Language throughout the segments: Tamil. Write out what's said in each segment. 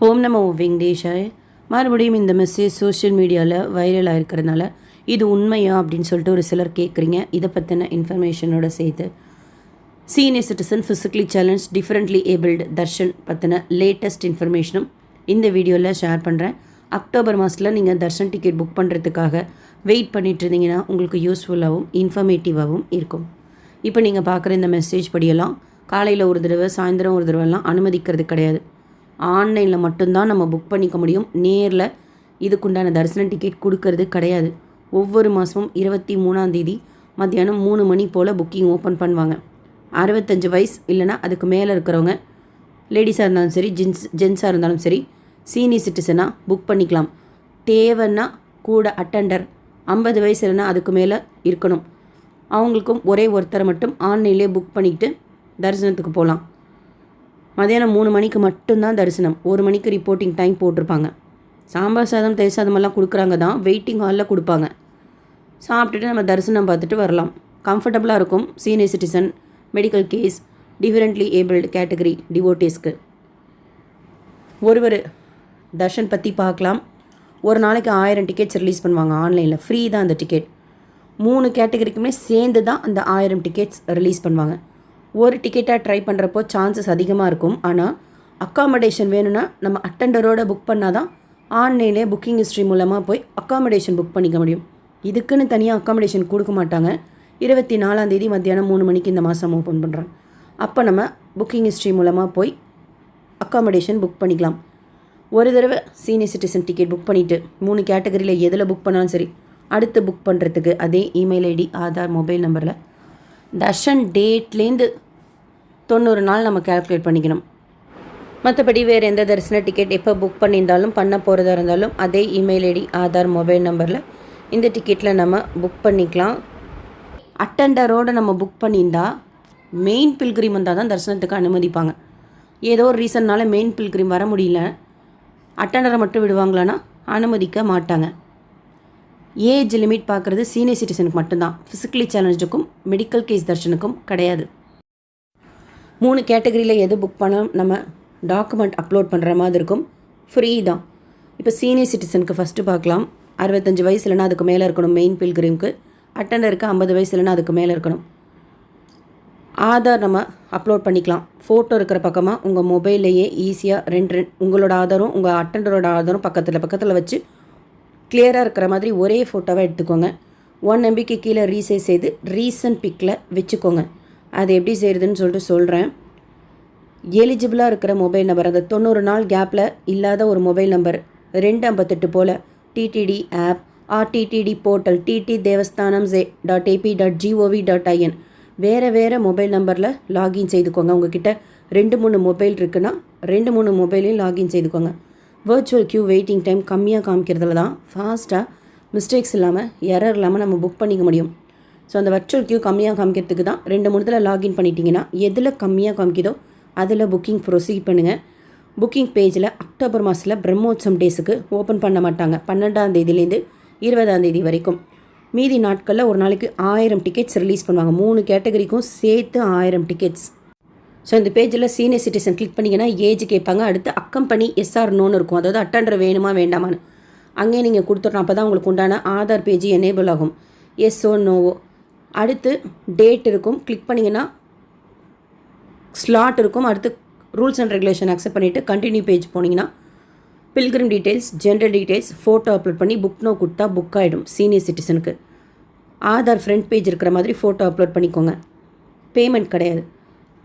ஓம் நமோ வெங்கடேஷாய. மறுபடியும் இந்த மெசேஜ் சோஷியல் மீடியாவில் வைரலாக இருக்கிறதுனால இது உண்மையா அப்படின்னு சொல்லிட்டு ஒரு சிலர் கேட்குறீங்க. இதை பற்றின இன்ஃபர்மேஷனோட சேர்த்து senior citizen physically challenge differently abled Darshan பற்றின லேட்டஸ்ட் இன்ஃபர்மேஷனும் இந்த வீடியோவில் ஷேர் பண்ணுறேன். அக்டோபர் மாதத்தில் நீங்கள் தர்ஷன் டிக்கெட் புக் பண்ணுறதுக்காக வெயிட் பண்ணிட்டு இருந்தீங்கன்னா உங்களுக்கு யூஸ்ஃபுல்லாகவும் இன்ஃபர்மேட்டிவாகவும் இருக்கும். இப்போ நீங்கள் பார்க்குற இந்த மெசேஜ் படியெல்லாம் காலையில் ஒரு தடவை சாயந்தரம் ஒரு தடவைலாம் அனுமதிக்கிறது கிடையாது. ஆன்லைனில் மட்டும்தான் நம்ம புக் பண்ணிக்க முடியும். நேரில் இதுக்குண்டான தரிசன டிக்கெட் கொடுக்கறது கிடையாது. ஒவ்வொரு மாதமும் 23ஆம் மத்தியானம் 3 மணி போல் புக்கிங் ஓப்பன் பண்ணுவாங்க. 65 வயசு இல்லைனா அதுக்கு மேலே இருக்கிறவங்க, லேடிஸாக இருந்தாலும் சரி ஜென்ஸாக இருந்தாலும் சரி, சீனியர் சிட்டிசனாக புக் பண்ணிக்கலாம். தேவைன்னா கூட அட்டெண்டர் 50 வயசு இல்லைனா அதுக்கு மேலே இருக்கணும். அவங்களுக்கும் ஒரே ஒருத்தரை மட்டும் ஆன்லைன்லேயே புக் பண்ணிக்கிட்டு தரிசனத்துக்கு போகலாம். மதியானம் 3 மணிக்கு மட்டும்தான் தரிசனம். 1 மணிக்கு ரிப்போர்ட்டிங் டைம் போட்டிருப்பாங்க. சாம்பார் சாதம் தயிர் சாதமெல்லாம் கொடுக்குறாங்க தான், வெயிட்டிங் ஹாலில் கொடுப்பாங்க. சாப்பிட்டுட்டு நம்ம தரிசனம் பார்த்துட்டு வரலாம். கம்ஃபர்டபுளாக இருக்கும். Senior citizen, medical case, differently abled category டிவோட்டீஸ்க்கு ஒருவர் தர்ஷன் பற்றி பார்க்கலாம். ஒரு நாளைக்கு 1000 டிக்கெட்ஸ் ரிலீஸ் பண்ணுவாங்க ஆன்லைனில். ஃப்ரீ தான் அந்த டிக்கெட். 3 கேட்டகரிக்குமே சேர்ந்து தான் அந்த 1000 டிக்கெட்ஸ் ரிலீஸ் பண்ணுவாங்க. ஒரு டிக்கெட்டாக ட்ரை பண்ணுறப்போ சான்சஸ் அதிகமாக இருக்கும். ஆனால் அக்காமடேஷன் வேணும்னா நம்ம அட்டெண்டரோடு புக் பண்ணால் தான் ஆன்லைன்லேயே புக்கிங் ஹிஸ்ட்ரி மூலமாக போய் அக்காமடேஷன் புக் பண்ணிக்க முடியும். இதுக்குன்னு தனியாக அக்காமடேஷன் கொடுக்க மாட்டாங்க. 24ஆம் மத்தியானம் 3 மணிக்கு இந்த மாதம் ஓப்பன் பண்ணுறாங்க. அப்போ நம்ம புக்கிங் ஹிஸ்ட்ரி மூலமாக போய் அக்காமடேஷன் புக் பண்ணிக்கலாம். ஒரு தடவை சீனியர் சிட்டிசன் டிக்கெட் புக் பண்ணிவிட்டு 3 கேட்டகரியில் எதில் புக் பண்ணாலும் சரி, அடுத்து புக் பண்ணுறதுக்கு அதே இமெயில் ஐடி, ஆதார், மொபைல் நம்பரில் தர்ஷன் டேட்லேருந்து 90 நாள் நம்ம கால்குலேட் பண்ணிக்கணும். மற்றபடி வேறு எந்த தரிசன டிக்கெட் எப்போ புக் பண்ணியிருந்தாலும் பண்ண போகிறதா இருந்தாலும் அதே இமெயில் ஐடி, ஆதார், மொபைல் நம்பரில் இந்த டிக்கெட்டில் நம்ம புக் பண்ணிக்கலாம். அட்டெண்டரோடு நம்ம புக் பண்ணியிருந்தா மெயின் பில்கிரிம் வந்தால் தான் தரிசனத்துக்கு அனுமதிப்பாங்க. ஏதோ ஒரு ரீசன்னால் மெயின் பில்கிரிம் வர முடியல, அட்டெண்டரை மட்டும் விடுவாங்களான்னா அனுமதிக்க மாட்டாங்க. ஏஜ் லிமிட் பார்க்குறது சீனியர் சிட்டிசனுக்கு மட்டும்தான். ஃபிசிக்கலி சேலஞ்சுக்கும் மெடிக்கல் கேஸ் தர்ஷனுக்கும் கிடையாது. 3 கேட்டகரியில் எது புக் பண்ணாலும் நம்ம டாக்குமெண்ட் அப்லோட் பண்ணுற மாதிரி இருக்கும். ஃப்ரீ தான். இப்போ சீனியர் சிட்டிசனுக்கு ஃபஸ்ட்டு பார்க்கலாம். 65 வயசு இல்லைனா அதுக்கு மேலே இருக்கணும் மெயின் பில்கிரிம்க்கு. அட்டெண்டருக்கு 50 வயசு இல்லைனா அதுக்கு மேலே இருக்கணும். ஆதார் நம்ம அப்லோட் பண்ணிக்கலாம். ஃபோட்டோ இருக்கிற பக்கமாக உங்கள் மொபைல்லையே ஈஸியாக ரெண்டு உங்களோட ஆதாரும் உங்கள் அட்டெண்டரோட ஆதாரும் பக்கத்தில் வச்சு கிளியராக இருக்கிற மாதிரி ஒரே ஃபோட்டோவாக எடுத்துக்கோங்க. 1 MBக்கு கீழே ரீசைஸ் செய்து ரீசன்ட் பிக்கில் வச்சுக்கோங்க. அது எப்படி செய்கிறதுன்னு சொல்லிட்டு சொல்கிறேன். எலிஜிபிளாக இருக்கிற மொபைல் நம்பர், அந்த 90 நாள் கேப்பில் இல்லாத ஒரு மொபைல் நம்பர் 258 போல் TTD app or TTD portal ttdevasthanam.ap.gov.in வேறு மொபைல் நம்பரில் லாகின் செய்துக்கோங்க. உங்ககிட்ட 2-3 மொபைல் இருக்குன்னா 2-3 மொபைலையும் லாகின் செய்துக்கோங்க. வர்ச்சுவல் க்யூ வெயிட்டிங் டைம் கம்மியாக காமிக்கிறதுல தான் ஃபாஸ்ட்டாக மிஸ்டேக்ஸ் இல்லாமல் எரர் இல்லாமல் நம்ம புக் பண்ணிக்க முடியும். ஸோ அந்த வர்ச்சுவல் க்யூ கம்மியாக காமிக்கிறதுக்கு தான் 2-3 லாகின் பண்ணிட்டீங்கன்னா எதில் கம்மியாக காமிக்குதோ அதில் புக்கிங் ப்ரொசீட் பண்ணுங்கள். புக்கிங் பேஜில் அக்டோபர் மாதத்தில் பிரம்மோத்சவம் டேஸுக்கு ஓப்பன் பண்ண மாட்டாங்க. 12ஆம் தேதியிலேருந்து 20ஆம் தேதி வரைக்கும். மீதி நாட்களில் ஒரு நாளைக்கு 1000 டிக்கெட்ஸ் ரிலீஸ் பண்ணுவாங்க. 3 கேட்டகரிக்கும் சேர்த்து 1000 டிக்கெட்ஸ். ஸோ இந்த பேஜில் சீனியர் சிட்டிசன் கிளிக் பண்ணிங்கன்னா ஏஜ் கேட்பாங்க. அடுத்து அக்கம்பனி எஸ்ஆர் நோன்னு இருக்கும், அதாவது அட்டெண்டர் வேணுமா வேண்டாமான்னு அங்கேயே நீங்கள் கொடுத்துடணும். அப்போ தான் உங்களுக்கு உண்டான ஆதார் பேஜ் எனேபிள் ஆகும். எஸ்ஓ நோவோ. அடுத்து டேட் இருக்கும், கிளிக் பண்ணிங்கன்னா ஸ்லாட் இருக்கும். அடுத்து ரூல்ஸ் அண்ட் ரெகுலேஷன் அக்செப்ட் பண்ணிவிட்டு கண்டினியூ பேஜ் போனீங்கன்னா pilgrim details, general details, photo upload பண்ணி புக் நோ கொடுத்தா புக் ஆகிடும். சீனியர் சிட்டிசனுக்கு ஆதார் ஃப்ரண்ட் பேஜ் இருக்கிற மாதிரி ஃபோட்டோ அப்லோட் பண்ணிக்கோங்க. பேமெண்ட் கிடையாது.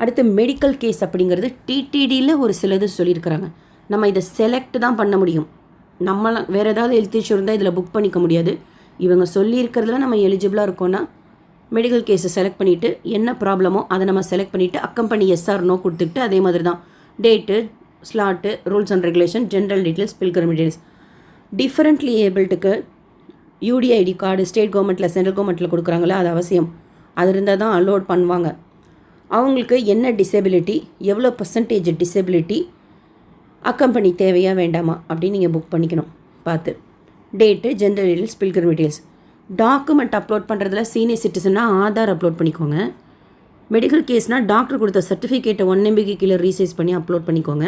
அடுத்து மெடிக்கல் கேஸ் அப்படிங்கிறது டிடிடியில் ஒரு சிலது சொல்லியிருக்கிறாங்க. நம்ம இதை செலக்ட் தான் பண்ண முடியும். நம்மளாம் வேறு ஏதாவது ஹெல்த் இஷ்யூ இருந்தால் இதில் புக் பண்ணிக்க முடியாது. இவங்க சொல்லியிருக்கிறதுல நம்ம எலிஜிபிளாக இருக்கோன்னா மெடிக்கல் கேஸை செலக்ட் பண்ணிவிட்டு என்ன ப்ராப்ளமோ அதை நம்ம செலக்ட் பண்ணிவிட்டு அக்கம்பனி எஸ்ஆர் நோ கொடுத்துட்டு அதே மாதிரி தான் date, slot, rules and regulation, general details, pilgrim details. Differently ஏபிள்டுக்கு யூடிஐடி கார்டு ஸ்டேட் கவர்மெண்ட்டில் சென்ட்ரல் கவர்மெண்ட்டில் கொடுக்குறாங்களே அது அவசியம். அது இருந்தால் தான் அலோட் பண்ணுவாங்க. அவங்களுக்கு என்ன டிசேபிலிட்டி, எவ்வளோ பர்சன்டேஜ் டிசேபிலிட்டி, அக்கம்பனி தேவையா வேண்டாமா அப்படின்னு நீங்கள் புக் பண்ணிக்கணும். பார்த்து date, general details, pilgrim details. Document upload பண்ணுறதுல சீனியர் சிட்டிசன்னா ஆதார் அப்லோட் பண்ணிக்கோங்க. மெடிக்கல் கேஸ்னால் டாக்டர் கொடுத்த சர்டிஃபிகேட்டை 1 MBக்கு கீழே ரீசைஸ் பண்ணி அப்லோட் பண்ணிக்கோங்க.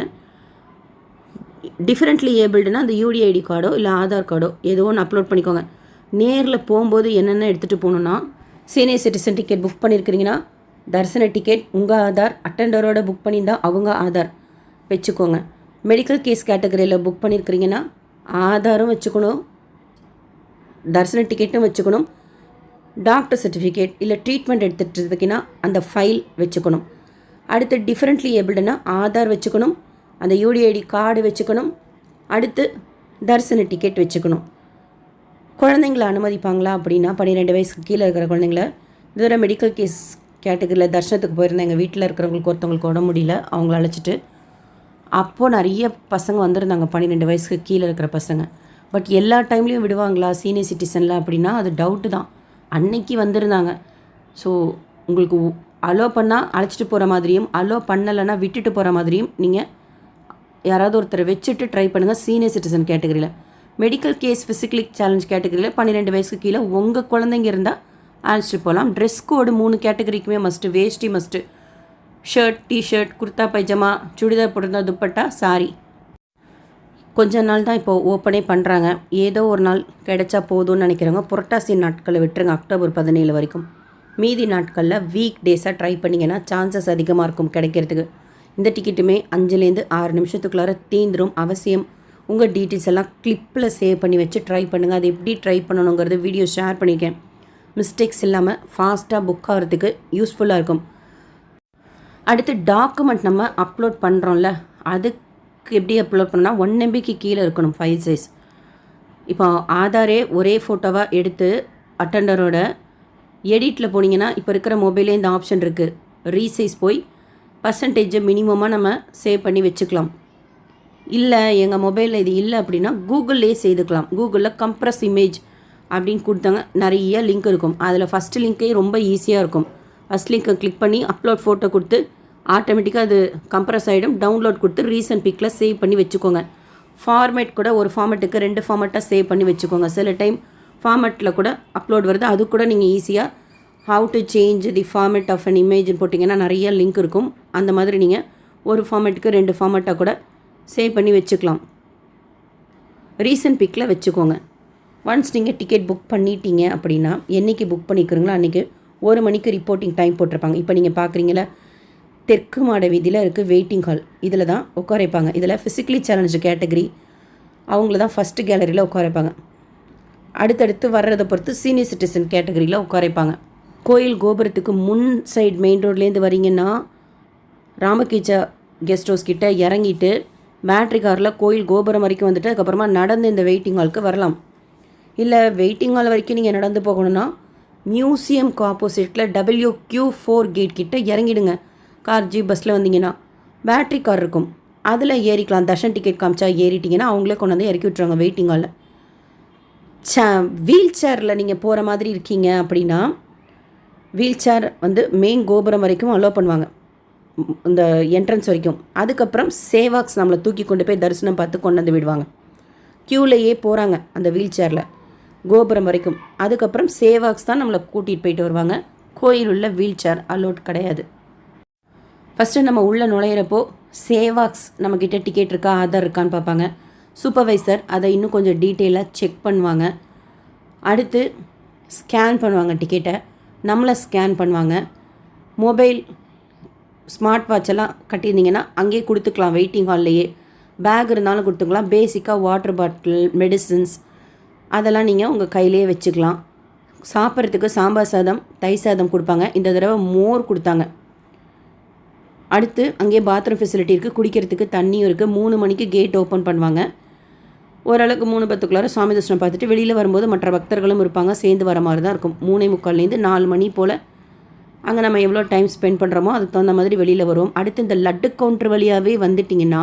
டிஃப்ரெண்ட்லி ஏபிள்டுனா அந்த யூடிஐடி கார்டோ இல்லை ஆதார் கார்டோ ஏதோ ஒன்று அப்லோட் பண்ணிக்கோங்க. நேரில் போகும்போது என்னென்ன எடுத்துகிட்டு போகணுன்னா, சீனியர் சிட்டிசன் டிக்கெட் புக் பண்ணியிருக்கிறீங்கன்னா தரிசன டிக்கெட், உங்கள் ஆதார், அட்டெண்டரோட புக் பண்ணியிருந்தால் அவங்க ஆதார் வச்சுக்கோங்க. மெடிக்கல் கேஸ் கேட்டகரியில் புக் பண்ணியிருக்கிறீங்கன்னா ஆதாரும் வச்சுக்கணும், தரிசன டிக்கெட்டும் வச்சுக்கணும், டாக்டர் சர்டிஃபிகேட் இல்லை ட்ரீட்மெண்ட் எடுத்துகிட்டு இருக்கீங்கன்னா அந்த ஃபைல் வச்சுக்கணும். அடுத்து டிஃப்ரெண்ட்லி ஏபிள்டுனா ஆதார் வச்சுக்கணும், அந்த யூடிஐடி கார்டு வச்சுக்கணும், அடுத்து தரிசன டிக்கெட் வச்சுக்கணும். குழந்தைங்கள அனுமதிப்பாங்களா அப்படின்னா 12 வயசுக்கு கீழே இருக்கிற குழந்தைங்கள, இதுவரை மெடிக்கல் கேஸ் கேட்டகரியில் தரிசனத்துக்கு போயிருந்தேன், எங்கள் வீட்டில் இருக்கிறவங்களுக்கு ஒருத்தவங்களுக்கு உடம்பு முடியல, அவங்கள அழைச்சிட்டு. அப்போது நிறைய பசங்க வந்திருந்தாங்க 12 வயசுக்கு கீழே இருக்கிற பசங்க. பட் எல்லா டைம்லேயும் விடுவாங்களா சீனியர் சிட்டிசனில் அப்படின்னா அது டவுட்டு தான். அன்னைக்கு வந்திருந்தாங்க. ஸோ உங்களுக்கு அலோ பண்ணால் அழைச்சிட்டு போகிற மாதிரியும், அலோ பண்ணலைன்னா விட்டுட்டு போகிற மாதிரியும் நீங்கள் யாராவது ஒருத்தரை வச்சுட்டு ட்ரை பண்ணுங்கள். சீனியர் சிட்டிசன் கேட்டகரியில், மெடிக்கல் கேஸ் ஃபிசிக்கலி சேலஞ்ச் கேட்டகரியில் 12 வயசுக்கு கீழே உங்கள் குழந்தைங்க இருந்தால் அழைச்சிட்டு போகலாம். ட்ரெஸ் கோடு 3 கேட்டகரிக்குமே மஸ்ட்டு. வேஷ்டி must, shirt, T shirt, kurta pyjama, churidar போட்டிருந்தா துப்பட்டா, சாரி. கொஞ்ச நாள் தான் இப்போது ஓப்பனே பண்ணுறாங்க. ஏதோ ஒரு நாள் கிடைச்சா போதும்னு நினைக்கிறவங்க புரட்டாசி நாட்களை விட்டுருங்க, அக்டோபர் 17 வரைக்கும். மீதி நாட்களில் வீக் டேஸாக ட்ரை பண்ணிங்கன்னா சான்சஸ் அதிகமாக இருக்கும் கிடைக்கிறதுக்கு. இந்த டிக்கெட்டுமே 5லேருந்து 6 நிமிஷத்துக்குள்ளார தீந்துடும். அவசியம் உங்கள் டீட்டெயில்ஸ் எல்லாம் கிளிப்பில் சேவ் பண்ணி வச்சு ட்ரை பண்ணுங்கள். அது எப்படி ட்ரை பண்ணணுங்கிறது வீடியோ ஷேர் பண்ணியிருக்கேன். மிஸ்டேக்ஸ் இல்லாமல் ஃபாஸ்ட்டாக புக் ஆகிறதுக்கு யூஸ்ஃபுல்லாக இருக்கும். அடுத்து டாக்குமெண்ட் நம்ம அப்லோட் பண்ணுறோம்ல, அதுக்கு எப்படி அப்லோட் பண்ணோன்னா 1 MBக்கு கீழே இருக்கணும் ஃபைல் சைஸ். இப்போ ஆதாரே ஒரே ஃபோட்டோவாக எடுத்து அட்டெண்டரோட எடிட்டில் போனீங்கன்னா இப்போ இருக்கிற மொபைலே இந்த ஆப்ஷன் இருக்குது. ரீசைஸ் போய் பர்சன்டேஜை மினிமமாக நம்ம சேவ் பண்ணி வச்சுக்கலாம். இல்லை எங்கள் மொபைலில் இது இல்லை அப்படின்னா கூகுள்லேயே செய்துக்கலாம். கூகுளில் கம்ப்ரஸ் இமேஜ் அப்படின்னு கொடுத்தாங்க, நிறைய லிங்க் இருக்கும். அதில் ஃபஸ்ட்டு லிங்க்கே ரொம்ப ஈஸியாக இருக்கும். ஃபஸ்ட் லிங்க்கை கிளிக் பண்ணி அப்லோட் ஃபோட்டோ கொடுத்து ஆட்டோமேட்டிக்காக அது கம்ப்ரஸ் ஆகிடும். டவுன்லோட் கொடுத்து ரீசன்ட் பிக்கில் சேவ் பண்ணி வச்சுக்கோங்க. ஃபார்மேட் கூட ஒரு ஃபார்மேட்டுக்கு 2 ஃபார்மேட்டாக சேவ் பண்ணி வச்சுக்கோங்க. சில டைம் ஃபார்மேட்டில் கூட அப்லோட் வருது, அது கூட நீங்கள் ஈஸியாக how to change the format of an இமேஜ்னு போட்டிங்கன்னா நிறைய லிங்க் இருக்கும். அந்த மாதிரி நீங்கள் ஒரு ஃபார்மேட்டுக்கு 2 ஃபார்மேட்டாக கூட சேவ் பண்ணி வச்சுக்கலாம். ரீசன்ட் பிக்கில் வச்சுக்கோங்க. ஒன்ஸ் நீங்கள் டிக்கெட் புக் பண்ணிட்டீங்க அப்படின்னா என்றைக்கு புக் பண்ணிக்கிறீங்களோ அன்றைக்கி 1 மணிக்கு ரிப்போர்ட்டிங் டைம் போட்டிருப்பாங்க. இப்போ நீங்கள் பார்க்குறீங்களா, தெற்கு மாட வீதியில் இருக்குது வெயிட்டிங் ஹால். இதில் தான் உட்கார வைப்பாங்க. இதில் ஃபிசிக்கலி சேலஞ்சு கேட்டகரி அவங்கள தான் ஃபஸ்ட்டு கேலரியில் உட்கார வைப்பாங்க. அடுத்தடுத்து வர்றதை பொறுத்து சீனியர் சிட்டிசன் கேட்டகரியில் உட்கார வைப்பாங்க. கோயில் கோபுரத்துக்கு முன் சைடு மெயின் ரோட்லேருந்து வரீங்கன்னா ராமகீச்சா கெஸ்ட் ஹவுஸ் கிட்டே இறங்கிட்டு பேட்ரி காரில் கோயில் கோபுரம் வரைக்கும் வந்துட்டு அதுக்கப்புறமா நடந்து இந்த வெயிட்டிங் ஹாலுக்கு வரலாம். இல்லை வெயிட்டிங் ஹால் வரைக்கும் நீங்கள் நடந்து போகணுன்னா மியூசியம்க்கு ஆப்போசிட்டில் WQ4 கேட் கிட்டே இறங்கிடுங்க. கார் ஜீப் பஸ்ஸில் வந்தீங்கன்னா பேட்ரி கார் இருக்கும், அதில் ஏறிக்கலாம். தர்ஷன் டிக்கெட் காமிச்சா ஏறிட்டிங்கன்னா அவங்களே கொண்டு வந்து இறக்கி விட்ருவாங்க வெயிட்டிங் ஹாலில். வீல் சேரில் நீங்கள் போகிற மாதிரி இருக்கீங்க அப்படின்னா வீல் சேர் வந்து மெயின் கோபுரம் வரைக்கும் அலோவ் பண்ணுவாங்க, இந்த என்ட்ரன்ஸ் வரைக்கும். அதுக்கப்புறம் சேவாக்ஸ் நம்மளை தூக்கி கொண்டு போய் தரிசனம் பார்த்து கொண்டு வந்து விடுவாங்க. க்யூலையே போகிறாங்க அந்த வீல் சேரில் கோபுரம் வரைக்கும். அதுக்கப்புறம் சேவாக்ஸ் தான் நம்மளை கூட்டிகிட்டு போயிட்டு வருவாங்க. கோயில் உள்ள வீல் சேர் அலோட் கிடையாது. ஃபஸ்ட்டு நம்ம உள்ளே நுழையிறப்போ சேவாக்ஸ் நம்மக்கிட்ட டிக்கெட் இருக்கா ஆதார் இருக்கான்னு பார்ப்பாங்க. சூப்பர்வைசர் அதை இன்னும் கொஞ்சம் டீட்டெயிலாக செக் பண்ணுவாங்க. அடுத்து ஸ்கேன் பண்ணுவாங்க டிக்கெட்டை, நம்மளை ஸ்கேன் பண்ணுவாங்க. மொபைல் ஸ்மார்ட் வாட்செல்லாம் கட்டியிருந்தீங்கன்னா அங்கேயே கொடுத்துக்கலாம் வெயிட்டிங் ஹால்லையே. பேக் இருந்தாலும் கொடுத்துக்கலாம். பேசிக்காக வாட்டர் பாட்டில், மெடிசின்ஸ் அதெல்லாம் நீங்கள் உங்கள் கையிலேயே வச்சுக்கலாம். சாப்பிட்றதுக்கு சாம்பார் சாதம், தயிர் சாதம் கொடுப்பாங்க. இந்த தடவை மோர் கொடுத்தாங்க. அடுத்து அங்கேயே பாத்ரூம் ஃபெசிலிட்டி இருக்குது, குடிக்கிறதுக்கு தண்ணியும் இருக்குது. 3 மணிக்கு கேட் ஓப்பன் பண்ணுவாங்க. ஓரளவுக்கு 3:10 சாமி தரிசனம் பார்த்துட்டு வெளியில் வரும்போது மற்ற பக்தர்களும் இருப்பாங்க. சேர்ந்து வர மாதிரி தான் இருக்கும். 3:45 4 மணி போல் அங்கே நம்ம எவ்வளோ டைம் ஸ்பெண்ட் பண்ணுறோமோ அதுக்கு தகுந்த மாதிரி வெளியில் வருவோம். அடுத்து இந்த லட்டு கவுண்டர் வழியாகவே வந்துட்டிங்கன்னா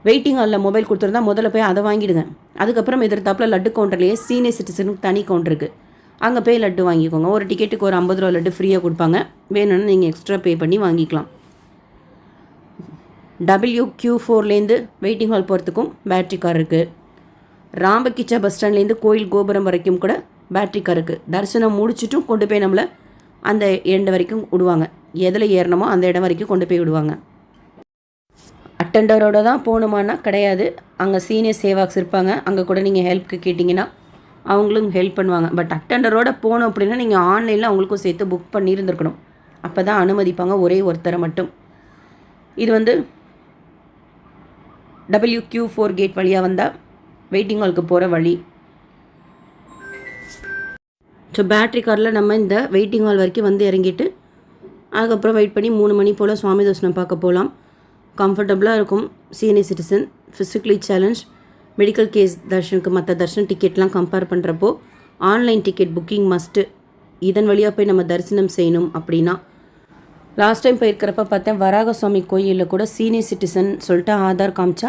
வெயிட்டிங் ஹாலில் மொபைல் கொடுத்துருந்தா முதல்ல போய் அதை வாங்கிடுங்க. அதுக்கப்புறம் எதிர்த்தாப்பில் லட்டு கவுண்டர்லேயே சீனியர் சிட்டிசனுக்கு தனி கவுண்டர் இருக்குது, அங்கே போய் லட்டு வாங்கிக்கோங்க. ஒரு டிக்கெட்டுக்கு ஒரு 50 ரூபா லட்டு ஃப்ரீயாக கொடுப்பாங்க. வேணும்னு நீங்கள் எக்ஸ்ட்ரா பே பண்ணி வாங்கிக்கலாம். WQ4லேருந்து வெயிட்டிங் ஹால் போகிறதுக்கும் பேட்ரி கார் இருக்குது. ராமகிச்சா பஸ் ஸ்டாண்ட்லேருந்து கோயில் கோபுரம் வரைக்கும் கூட பேட்ரி கார் இருக்குது. தரிசனம் முடிச்சுட்டும் கொண்டு போய் நம்மளை அந்த எண்டு வரைக்கும் விடுவாங்க. எதில் ஏறணுமோ அந்த இடம் வரைக்கும் கொண்டு போய் விடுவாங்க. அட்டெண்டரோடு தான் போகணுமானா கிடையாது. அங்கே சீனியர் சேவாக்ஸ் இருப்பாங்க, அங்கே கூட நீங்கள் ஹெல்ப்க்கு கேட்டிங்கன்னா அவங்களும் ஹெல்ப் பண்ணுவாங்க. பட் அட்டெண்டரோடு போகணும் அப்படின்னா நீங்கள் ஆன்லைனில் அவங்களுக்கும் சேர்த்து புக் பண்ணியிருந்துருக்கணும். அப்போ தான் அனுமதிப்பாங்க, ஒரே ஒருத்தரை மட்டும். இது வந்து WQ4 கேட் வழியாக வந்தால் வெயிட்டிங் ஹாலுக்கு போகிற வழி. ஸோ பேட்ரி காரில் நம்ம இந்த வெயிட்டிங் ஹால் வரைக்கும் வந்து இறங்கிட்டு அதுக்கப்புறம் வெயிட் பண்ணி 3 மணி போல் சுவாமி தரிசனம் பார்க்க போகலாம். கம்ஃபர்டபுளாக இருக்கும். Senior citizen, physically challenge, medical case தர்ஷனுக்கு மற்ற தர்ஷன் டிக்கெட்லாம் கம்பேர் பண்ணுறப்போ ஆன்லைன் டிக்கெட் புக்கிங் மஸ்ட்டு. இதன் வழியாக போய் நம்ம தரிசனம் செய்யணும் அப்படின்னா. லாஸ்ட் டைம் போயிருக்கிறப்ப பார்த்தேன், வராக சுவாமி கோயிலில் கூட சீனியர் சிட்டிசன் சொல்லிட்டு ஆதார் காமிச்சா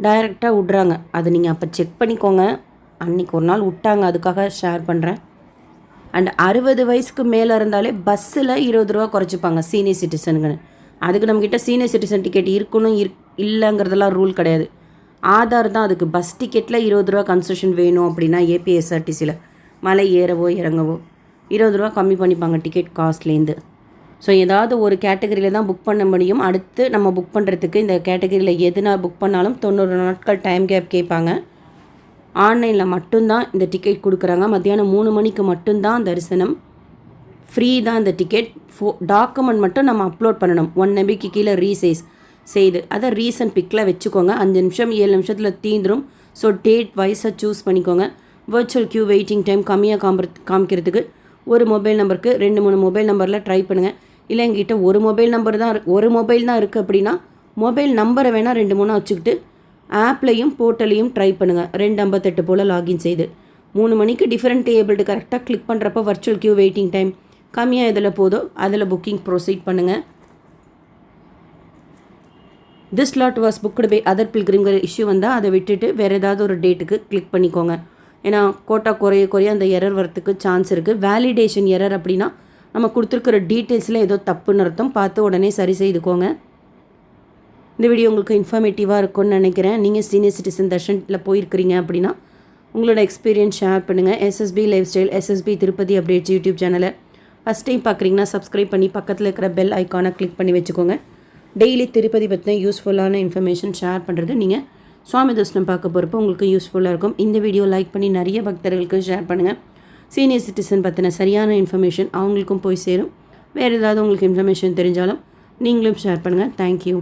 டைரெக்டாக விட்றாங்க. அது நீங்கள் அப்போ செக் பண்ணிக்கோங்க. அன்றைக்கி ஒரு நாள் விட்டாங்க, அதுக்காக ஷேர் பண்ணுறேன். அண்ட் 60 வயசுக்கு மேலே இருந்தாலே பஸ்ஸில் 20 ரூபா குறைச்சிப்பாங்க சீனியர் சிட்டிசனுக்குன்னு. அதுக்கு நம்மக்கிட்ட சீனியர் சிட்டிசன் டிக்கெட் இருக்கணும் இல்லைங்கிறதெல்லாம் ரூல் கிடையாது. ஆதார் தான் அதுக்கு. பஸ் டிக்கெட்டில் 20 ரூபா கன்செஷன் வேணும் அப்படின்னா ஏபிஎஸ்ஆர்டிசியில் மலை ஏறவோ இறங்கவோ 20 ரூபா கம்மி பண்ணிப்பாங்க டிக்கெட் காஸ்ட்லேருந்து. ஸோ ஏதாவது ஒரு கேட்டகரியில் தான் புக் பண்ண முடியும். அடுத்து நம்ம புக் பண்ணுறதுக்கு இந்த கேட்டகரியில் எதுனா புக் பண்ணாலும் 90 நாட்கள் டைம் கேப் கேட்பாங்க. ஆன்லைனில் மட்டும்தான் இந்த டிக்கெட் கொடுக்குறாங்க. மத்தியானம் 3 மணிக்கு மட்டும்தான் தரிசனம். ஃப்ரீ தான் இந்த டிக்கெட். டாக்குமெண்ட் மட்டும் நம்ம அப்லோட் பண்ணணும். 1 MBக்கு கீழே ரீசைஸ் செய்து அதை ரீசன்ட் பிக்கில் வச்சுக்கோங்க. 5 நிமிஷம் 7 நிமிஷத்தில் தீந்துடும். ஸோ டேட் வைஸாக சூஸ் பண்ணிக்கோங்க. வர்ச்சுவல் க்யூ வெயிட்டிங் டைம் கம்மியாக காமிக்கிறதுக்கு ஒரு மொபைல் நம்பருக்கு 2-3 மொபைல் நம்பரில் ட்ரை பண்ணுங்கள். இல்லை எங்கிட்ட ஒரு மொபைல் தான் இருக்குது அப்படின்னா மொபைல் நம்பரை வேணால் 2-3 வச்சுக்கிட்டு ஆப்லையும் போர்ட்டலையும் ட்ரை பண்ணுங்கள். 2:58 போல் லாகின் செய்து 3 மணிக்கு டிஃப்ரெண்ட் டேபிள்டு கரெக்டாக கிளிக் பண்ணுறப்போ வர்ச்சுவல் க்யூ வெயிட்டிங் டைம் கம்மியாக எதில் போதோ அதில் புக்கிங் ப்ரொசீட் பண்ணுங்கள். This slot was booked by other பில்கிரிம்ங்கிற இஷ்யூ வந்தால் அதை விட்டுட்டு வேறு ஏதாவது ஒரு டேட்டுக்கு கிளிக் பண்ணிக்கோங்க. ஏன்னா கோட்டா குறைய அந்த எரர் வரத்துக்கு சான்ஸ் இருக்குது. வேலிடேஷன் எரர் அப்படின்னா நம்ம கொடுத்துருக்கிற டீட்டெயில்ஸில் ஏதோ தப்புன்னு அர்த்தம். பார்த்து உடனே சரி செய்துக்கோங்க. இந்த வீடியோ உங்களுக்கு இன்ஃபர்மேட்டிவாக இருக்கும்னு நினைக்கிறேன். நீங்கள் சீனியர் சிட்டிசன் தர்ஷனில் போயிருக்கிறீங்க அப்படின்னா உங்களோட எக்ஸ்பீரியன்ஸ் ஷேர் பண்ணுங்கள். SSB life style, SSB Tirupati updates YouTube சேனலை ஃபஸ்ட் டைம் பார்க்குறீங்கன்னா சப்ஸ்கிரைப் பண்ணி பக்கத்தில் இருக்கிற பெல் ஐக்கானை கிளிக் பண்ணி வச்சுக்கோங்க. டெய்லி திருப்பதி பற்றின யூஸ்ஃபுல்லான இன்ஃபர்மேஷன் ஷேர் பண்ணுறது நீங்கள் சுவாமி தரிசனம் பார்க்க போகிறப்போ உங்களுக்கு யூஸ்ஃபுல்லாக இருக்கும். இந்த வீடியோ லைக் பண்ணி நிறைய பக்தர்களுக்கு ஷேர் பண்ணுங்கள். சீனியர் சிட்டிசன் பற்றின சரியான இன்ஃபர்மேஷன் அவங்களுக்கும் போய் சேரும். வேறு ஏதாவது உங்களுக்கு இன்ஃபர்மேஷன் தெரிஞ்சாலும் நீங்களும் ஷேர் பண்ணுங்கள். தேங்க்யூ.